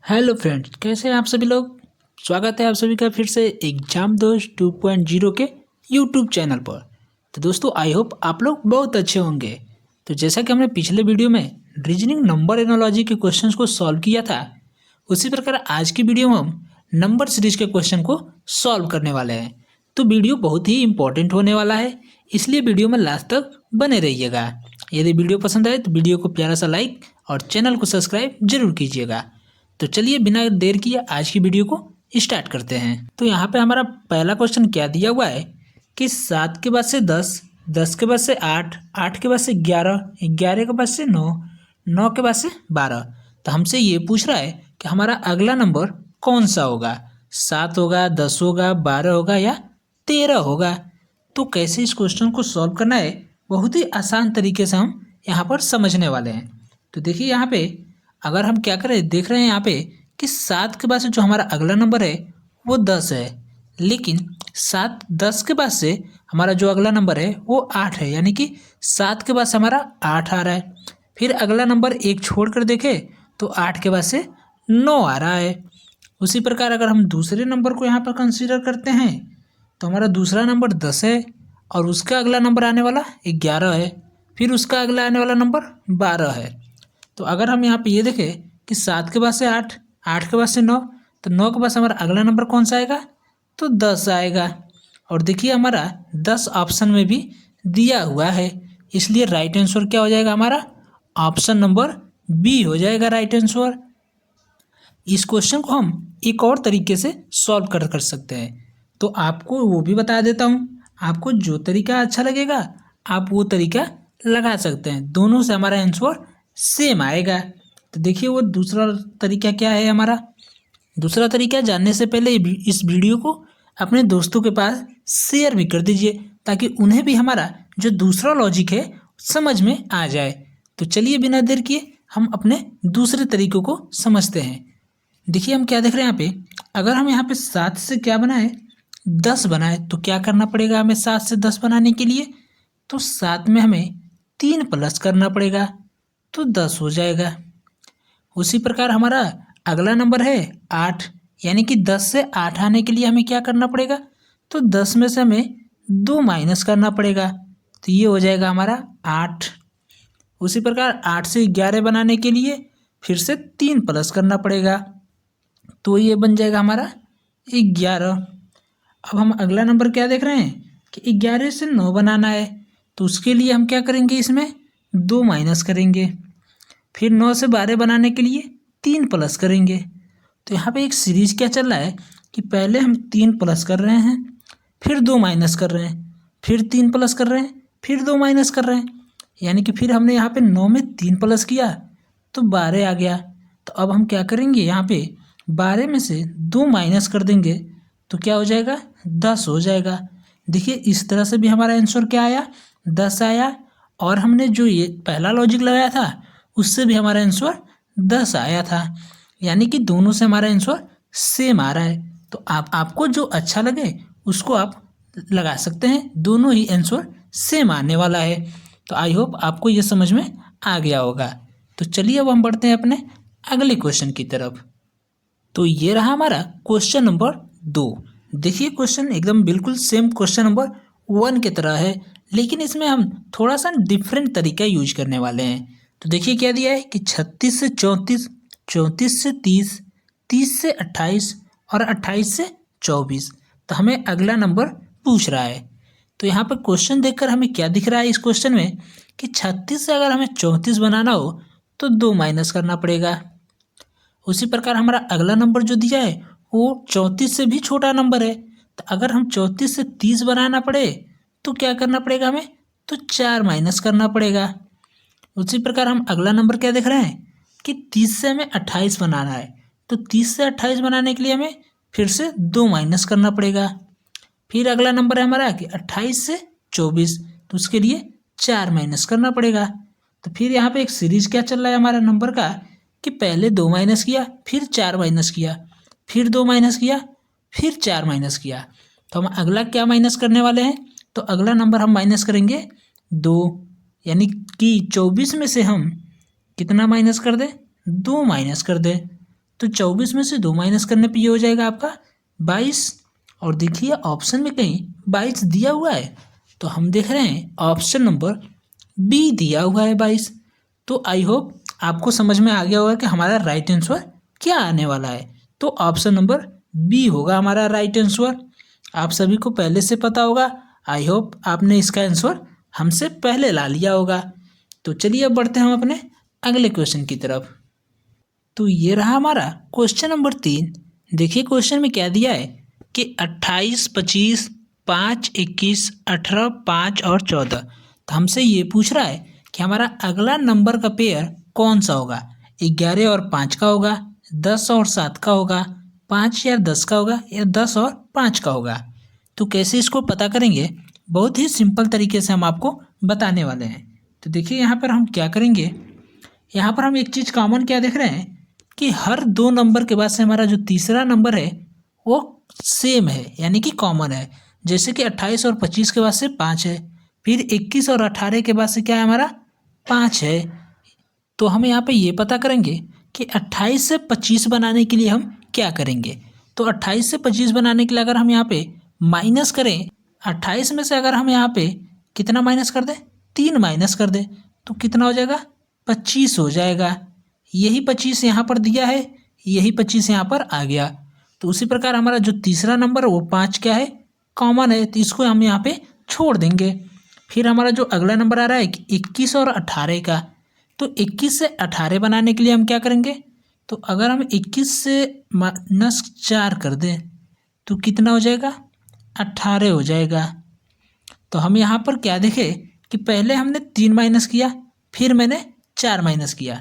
Hello friends, कैसे हैं आप सभी लोग। स्वागत है आप सभी का फिर से एग्जाम दोस्त 2.0 के यूट्यूब चैनल पर। तो दोस्तों, आई होप आप लोग बहुत अच्छे होंगे। तो जैसा कि हमने पिछले वीडियो में रीजनिंग नंबर एनालॉजी के क्वेश्चंस को सॉल्व किया था, उसी प्रकार आज की वीडियो में हम नंबर सीरीज के क्वेश्चन को सॉल्व करने वाले हैं। तो वीडियो बहुत ही इंपॉर्टेंट होने वाला है, इसलिए वीडियो में लास्ट तक बने रहिएगा। यदि वीडियो पसंद आए तो वीडियो को प्यारा सा लाइक और चैनल को सब्सक्राइब जरूर कीजिएगा। तो चलिए बिना देर किए आज की वीडियो को स्टार्ट करते हैं। तो यहाँ पे हमारा पहला क्वेश्चन क्या दिया हुआ है कि 7 के बाद से 10, 10 के बाद से 8, 8 के बाद से 11, 11 के बाद से 9, 9 के बाद से 12। तो हमसे ये पूछ रहा है कि हमारा अगला नंबर कौन सा होगा, 7 होगा, 10 होगा, 12 होगा या 13 होगा। तो कैसे इस क्वेश्चन को सॉल्व करना है, बहुत ही आसान तरीके से हम यहाँ पर समझने वाले हैं। तो देखिए यहाँ पे अगर हम क्या करें, देख रहे हैं यहाँ पे कि 7 के बाद से जो हमारा अगला नंबर है वो 10 है, लेकिन 10 के बाद से हमारा जो अगला नंबर है वो 8 है, यानी कि 7 के बाद से हमारा 8 आ रहा है। फिर अगला नंबर एक छोड़ कर देखें तो 8 के बाद से 9 आ रहा है। उसी प्रकार अगर हम दूसरे नंबर को यहाँ पर कंसीडर करते हैं तो हमारा दूसरा नंबर 10 है और उसका अगला नंबर आने वाला 11 है, फिर उसका अगला आने वाला नंबर 12 है। तो अगर हम यहाँ पे ये देखें कि 7 के बाद से 8, 8 के बाद से 9, तो 9 के बाद से हमारा अगला नंबर कौन सा आएगा, तो 10 आएगा। और देखिए हमारा 10 ऑप्शन में भी दिया हुआ है, इसलिए राइट आंसर क्या हो जाएगा, हमारा ऑप्शन नंबर बी हो जाएगा राइट आंसर। इस क्वेश्चन को हम एक और तरीके से सॉल्व कर सकते हैं, तो आपको वो भी बता देता हूँ। आपको जो तरीका अच्छा लगेगा आप वो तरीका लगा सकते हैं, दोनों से हमारा आंसर सेम आएगा। तो देखिए वो दूसरा तरीका क्या है हमारा। दूसरा तरीका जानने से पहले इस वीडियो को अपने दोस्तों के पास शेयर भी कर दीजिए, ताकि उन्हें भी हमारा जो दूसरा लॉजिक है समझ में आ जाए। तो चलिए बिना देर किए हम अपने दूसरे तरीकों को समझते हैं। देखिए हम क्या देख रहे हैं यहाँ पे, अगर हम यहाँ पे 7 से क्या बनाए, 10 बनाए, तो क्या करना पड़ेगा हमें 7 से 10 बनाने के लिए, तो 7 में हमें 3 प्लस करना पड़ेगा तो 10 हो जाएगा। उसी प्रकार हमारा अगला नंबर है 8, यानी कि 10 से 8 आने के लिए हमें क्या करना पड़ेगा, तो 10 में से हमें 2 माइनस करना पड़ेगा, तो ये हो जाएगा हमारा 8। उसी प्रकार 8 से 11 बनाने के लिए फिर से 3 प्लस करना पड़ेगा, तो ये बन जाएगा हमारा 11। अब हम अगला नंबर क्या देख रहे हैं कि 11 से 9 बनाना है, तो उसके लिए हम क्या करेंगे, इसमें 2 माइनस करेंगे। फिर 9 से 12 बनाने के लिए 3 प्लस करेंगे। तो यहाँ पे एक सीरीज क्या चल रहा है कि पहले हम 3 प्लस कर रहे हैं, फिर 2 माइनस कर रहे हैं, फिर 3 प्लस कर रहे हैं, फिर 2 माइनस कर रहे हैं, यानी कि फिर हमने यहाँ पे 9 में 3 प्लस किया तो 12 आ गया। तो अब हम क्या करेंगे, यहाँ पे 12 में से 2 माइनस कर देंगे तो क्या हो जाएगा, 10 हो जाएगा। देखिए इस तरह से भी हमारा आंसर क्या आया, 10 आया। और हमने जो ये पहला लॉजिक लगाया था उससे भी हमारा आंसर 10 आया था, यानी कि दोनों से हमारा आंसर सेम आ रहा है। तो आपको जो अच्छा लगे उसको आप लगा सकते हैं, दोनों ही आंसर सेम आने वाला है। तो आई होप आपको ये समझ में आ गया होगा। तो चलिए अब हम बढ़ते हैं अपने अगले क्वेश्चन की तरफ। तो ये रहा हमारा क्वेश्चन नंबर 2। देखिए क्वेश्चन एकदम बिल्कुल सेम क्वेश्चन नंबर 1 की तरह है, लेकिन इसमें हम थोड़ा सा डिफरेंट तरीका यूज करने वाले हैं। तो देखिए क्या दिया है कि 36 से 34, 34 से 30, 30 से 28 और 28 से 24। तो हमें अगला नंबर पूछ रहा है। तो यहाँ पर क्वेश्चन देखकर हमें क्या दिख रहा है इस क्वेश्चन में कि 36 से अगर हमें 34 बनाना हो तो 2 माइनस करना पड़ेगा। उसी प्रकार हमारा अगला नंबर जो दिया है वो 34 से भी छोटा नंबर है, तो अगर हम 34 से 30 बनाना पड़े तो क्या करना पड़ेगा हमें, तो 4 माइनस करना पड़ेगा। उसी प्रकार हम अगला नंबर क्या देख रहे हैं कि 30 से हमें 28 बनाना है, तो 30 से 28 बनाने के लिए हमें फिर से 2 माइनस करना पड़ेगा। फिर अगला नंबर है हमारा कि 28 से 24, तो उसके लिए 4 माइनस करना पड़ेगा। तो फिर यहाँ पे एक सीरीज क्या चल रहा है हमारा नंबर का कि पहले 2 माइनस किया, फिर 4 माइनस किया, फिर 2 माइनस किया, फिर 4 माइनस किया। तो हम अगला क्या माइनस करने वाले हैं, तो अगला नंबर हम माइनस करेंगे 2, यानी कि 24 में से हम कितना माइनस कर दें, 2 माइनस कर दें। तो 24 में से 2 माइनस करने पे ये हो जाएगा आपका 22। और देखिए ऑप्शन में कहीं 22 दिया हुआ है, तो हम देख रहे हैं ऑप्शन नंबर बी दिया हुआ है 22। तो आई होप आपको समझ में आ गया होगा कि हमारा राइट आंसर क्या आने वाला है। तो ऑप्शन नंबर बी होगा हमारा राइट आंसर। आप सभी को पहले से पता होगा। आई होप आपने इसका आंसर हमसे पहले ला लिया होगा। तो चलिए अब बढ़ते हैं हम अपने अगले क्वेश्चन की तरफ। तो ये रहा हमारा क्वेश्चन नंबर 3। देखिए क्वेश्चन में क्या दिया है कि 28, 25, 5, 21, 18, 5 और 14। तो हमसे ये पूछ रहा है कि हमारा अगला नंबर का पेयर कौन सा होगा। 11 और 5 का होगा, 10 और 7 का होगा, 5 या 10 का होगा, या 10 और 5 का होगा। तो कैसे इसको पता करेंगे, बहुत ही सिंपल तरीके से हम आपको बताने वाले हैं। तो देखिए यहाँ पर हम क्या करेंगे, यहाँ पर हम एक चीज़ कॉमन क्या देख रहे हैं कि हर 2 नंबर के बाद से हमारा जो तीसरा नंबर है वो सेम है, यानी कि कॉमन है। जैसे कि 28 और 25 के बाद से 5 है, फिर 21 और 18 के बाद से क्या है हमारा 5 है। तो हम यहाँ पे ये पता करेंगे कि 28 से 25 बनाने के लिए हम क्या करेंगे। तो 28 से 25 बनाने के लिए अगर हम यहाँ पे माइनस करें, 28 में से अगर हम यहाँ पे कितना माइनस कर दें, 3 माइनस कर दें, तो कितना हो जाएगा 25 हो जाएगा। यही 25 यहाँ पर दिया है, यही 25 यहाँ पर आ गया। तो उसी प्रकार हमारा जो तीसरा नंबर है वो 5 क्या है, कॉमन है, तो इसको हम यहाँ पे छोड़ देंगे। फिर हमारा जो अगला नंबर आ रहा है 21 और 18 का। तो 21 से 18 बनाने के लिए हम क्या करेंगे, तो अगर हम 21 से -4 कर दें तो कितना हो जाएगा 18 हो जाएगा। तो हम यहाँ पर क्या देखें कि पहले हमने 3 माइनस किया, फिर मैंने 4 माइनस किया।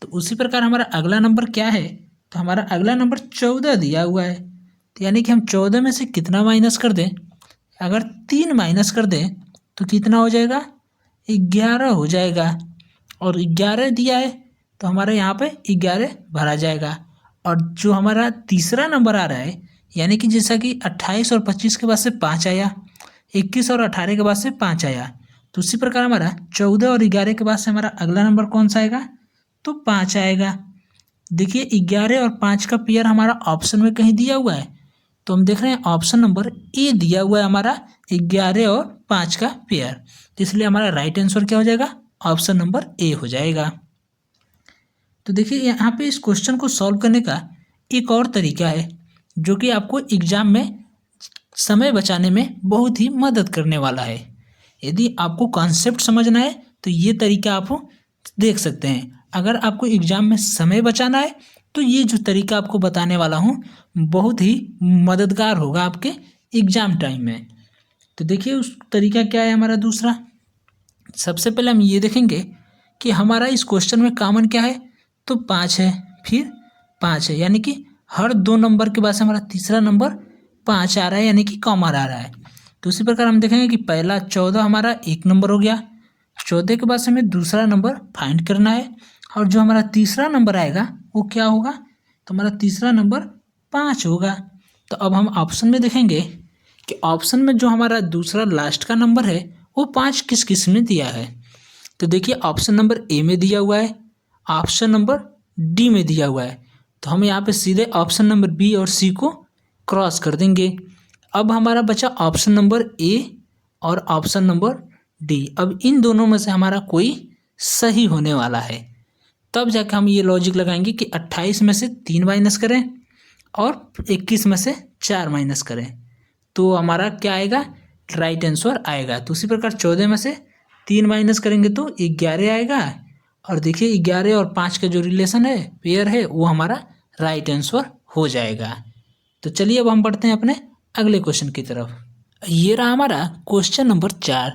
तो उसी प्रकार हमारा अगला नंबर क्या है, तो हमारा अगला नंबर 14 दिया हुआ है। तो यानी कि हम 14 में से कितना माइनस कर दें, अगर 3 माइनस कर दें तो कितना हो जाएगा 11 हो जाएगा। और 11 दिया है तो हमारे यहाँ पे 11 भरा जाएगा। और जो हमारा तीसरा नंबर आ रहा है, यानी कि जैसा कि 28 और 25 के बाद से 5 आया, 21 और 18 के बाद से 5 आया, तो उसी प्रकार हमारा 14 और 11 के बाद से हमारा अगला नंबर कौन सा आएगा, तो 5 आएगा। देखिए 11 और 5 का पेयर हमारा ऑप्शन में कहीं दिया हुआ है, तो हम देख रहे हैं ऑप्शन नंबर ए दिया हुआ है हमारा 11 और 5 का पेयर। तो इसलिए हमारा राइट आंसर क्या हो जाएगा, ऑप्शन नंबर ए हो जाएगा। तो देखिए यहाँ पे इस क्वेश्चन को सॉल्व करने का एक और तरीका है जो कि आपको एग्जाम में समय बचाने में बहुत ही मदद करने वाला है। यदि आपको कॉन्सेप्ट समझना है तो ये तरीका आप देख सकते हैं। अगर आपको एग्जाम में समय बचाना है तो ये जो तरीका आपको बताने वाला हूँ बहुत ही मददगार होगा आपके एग्जाम टाइम में। तो देखिए उस तरीका क्या है हमारा दूसरा। सबसे पहले हम ये देखेंगे कि हमारा इस क्वेश्चन में कॉमन क्या है, तो 5 है, फिर 5 है, यानी कि हर 2 नंबर के बाद से हमारा तीसरा नंबर 5 आ रहा है, यानी कि कॉमन आ रहा है। तो उसी प्रकार हम देखेंगे कि पहला 14 हमारा एक नंबर हो गया, 14 के बाद से हमें दूसरा नंबर फाइंड करना है, और जो हमारा तीसरा नंबर आएगा वो क्या होगा, तो हमारा तीसरा नंबर 5 होगा। तो अब हम ऑप्शन में देखेंगे कि ऑप्शन में जो हमारा दूसरा लास्ट का नंबर है वो 5 किस किस में दिया है। तो देखिए ऑप्शन नंबर ए में दिया हुआ है, ऑप्शन नंबर डी में दिया हुआ है। तो हम यहाँ पे सीधे ऑप्शन नंबर बी और सी को क्रॉस कर देंगे। अब हमारा बचा ऑप्शन नंबर ए और ऑप्शन नंबर डी। अब इन दोनों में से हमारा कोई सही होने वाला है, तब जाकर हम ये लॉजिक लगाएंगे कि 28 में से 3 माइनस करें और 21 में से 4 माइनस करें, तो हमारा क्या आएगा, राइट आंसर आएगा। तो उसी प्रकार 14 में से 3 माइनस करेंगे तो 11 आएगा। और देखिए 11 और 5 का जो रिलेशन है, पेयर है, वो हमारा राइट आंसर हो जाएगा। तो चलिए अब हम बढ़ते हैं अपने अगले क्वेश्चन की तरफ। ये रहा हमारा क्वेश्चन नंबर 4।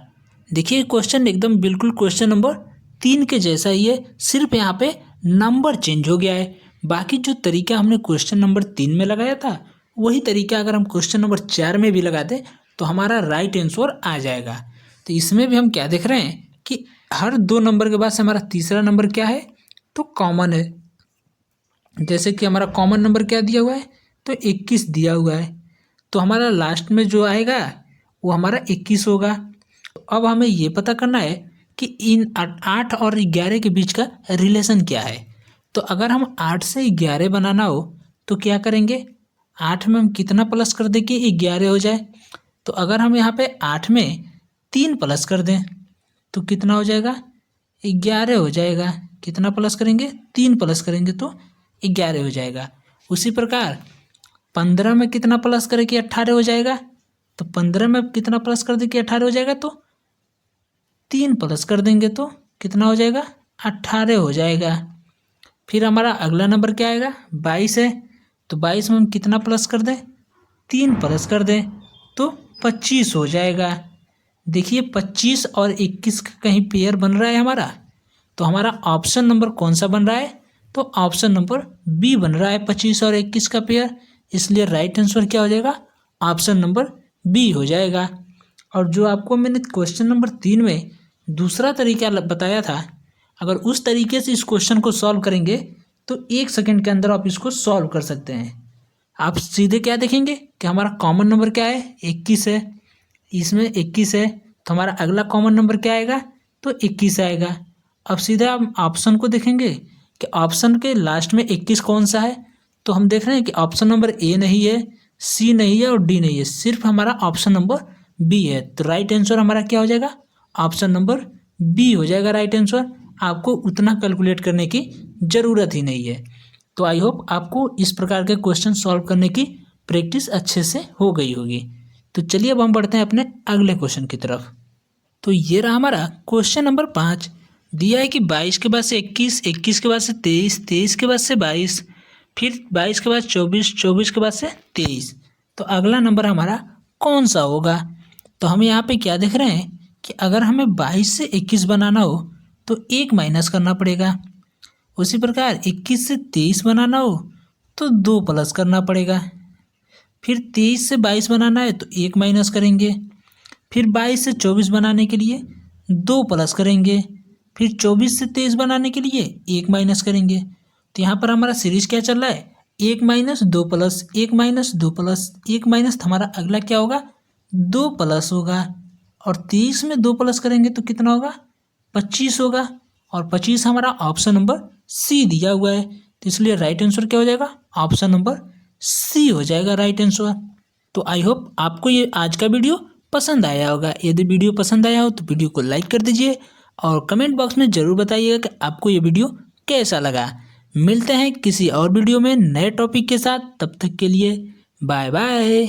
देखिए क्वेश्चन एकदम बिल्कुल क्वेश्चन नंबर 3 के जैसा ही है, सिर्फ यहाँ पे नंबर चेंज हो गया है। बाकी जो तरीका हमने क्वेश्चन नंबर 3 में लगाया था वही तरीका अगर हम क्वेश्चन नंबर 4 में भी लगाते तो हमारा राइट आंसर आ जाएगा। तो इसमें भी हम क्या देख रहे हैं कि हर 2 नंबर के बाद से हमारा तीसरा नंबर क्या है, तो कॉमन है। जैसे कि हमारा कॉमन नंबर क्या दिया हुआ है, तो 21 दिया हुआ है, तो हमारा लास्ट में जो आएगा वो हमारा 21 होगा। तो अब हमें ये पता करना है कि इन 8 और 11 के बीच का रिलेशन क्या है। तो अगर हम 8 से 11 बनाना हो तो क्या करेंगे, 8 में हम कितना प्लस कर दें कि 11 हो जाए। तो अगर हम यहाँ पे 8 में 3 प्लस कर दें तो कितना हो जाएगा, 11 हो जाएगा। कितना प्लस करेंगे, 3 प्लस करेंगे तो 11 हो जाएगा। उसी प्रकार 15 में कितना प्लस करें कि 18 हो जाएगा। तो 15 में कितना प्लस कर दें कि 18 हो जाएगा, तो 3 प्लस कर देंगे तो कितना हो जाएगा, 18 हो जाएगा। फिर हमारा अगला नंबर क्या आएगा, 22 है। तो 22 में हम कितना प्लस कर दें, 3 प्लस कर दें तो 25 हो जाएगा। देखिए 25 और 21 का कहीं पेयर बन रहा है हमारा, तो हमारा ऑप्शन नंबर कौन सा बन रहा है, तो ऑप्शन नंबर बी बन रहा है, 25 और 21 का पेयर। इसलिए राइट आंसर क्या हो जाएगा, ऑप्शन नंबर बी हो जाएगा। और जो आपको मैंने क्वेश्चन नंबर 3 में दूसरा तरीका बताया था, अगर उस तरीके से इस क्वेश्चन को सॉल्व करेंगे तो 1 सेकंड के अंदर आप इसको सॉल्व कर सकते हैं। आप सीधे क्या देखेंगे कि हमारा कॉमन नंबर क्या है, 21 है। इसमें 21 है तो हमारा अगला कॉमन नंबर क्या आएगा, तो 21 आएगा। अब सीधे आप ऑप्शन को देखेंगे कि ऑप्शन के लास्ट में 21 कौन सा है, तो हम देख रहे हैं कि ऑप्शन नंबर ए नहीं है, सी नहीं है और डी नहीं है, सिर्फ हमारा ऑप्शन नंबर बी है। तो राइट आंसर हमारा क्या हो जाएगा, ऑप्शन नंबर बी हो जाएगा राइट आंसर। आपको उतना कैलकुलेट करने की ज़रूरत ही नहीं है। तो आई होप आपको इस प्रकार के क्वेश्चन सॉल्व करने की प्रैक्टिस अच्छे से हो गई होगी। तो चलिए अब हम बढ़ते हैं अपने अगले क्वेश्चन की तरफ। तो ये रहा हमारा क्वेश्चन नंबर 5। दिया है कि 22 के बाद से 21, 21 के बाद से 23, 23 के बाद से 22, फिर 22 के बाद 24, 24 के बाद से 23। तो अगला नंबर हमारा कौन सा होगा। तो हम यहाँ पे क्या देख रहे हैं कि अगर हमें 22 से 21 बनाना हो तो 1 माइनस करना पड़ेगा। उसी प्रकार 21 से 23 बनाना हो तो 2 प्लस करना पड़ेगा। फिर 23 से 22 बनाना है तो 1 माइनस करेंगे। फिर 22 से 24 बनाने के लिए 2 प्लस करेंगे। फिर 24 से 23 बनाने के लिए 1 माइनस करेंगे। तो यहाँ पर हमारा सीरीज क्या चल रहा है, 1 minus 2 plus, 1 minus 2 plus 1 minus, हमारा अगला क्या होगा, 2 प्लस होगा। और 23 में 2 प्लस करेंगे तो कितना होगा, 25 होगा। और 25 हमारा ऑप्शन नंबर सी दिया हुआ है, तो इसलिए राइट आंसर क्या हो जाएगा, ऑप्शन नंबर सी हो जाएगा राइट आंसर। तो आई होप आपको ये आज का वीडियो पसंद आया होगा। यदि वीडियो पसंद आया हो तो वीडियो को लाइक कर दीजिए और कमेंट बॉक्स में ज़रूर बताइएगा कि आपको ये वीडियो कैसा लगा। मिलते हैं किसी और वीडियो में नए टॉपिक के साथ, तब तक के लिए बाय बाय।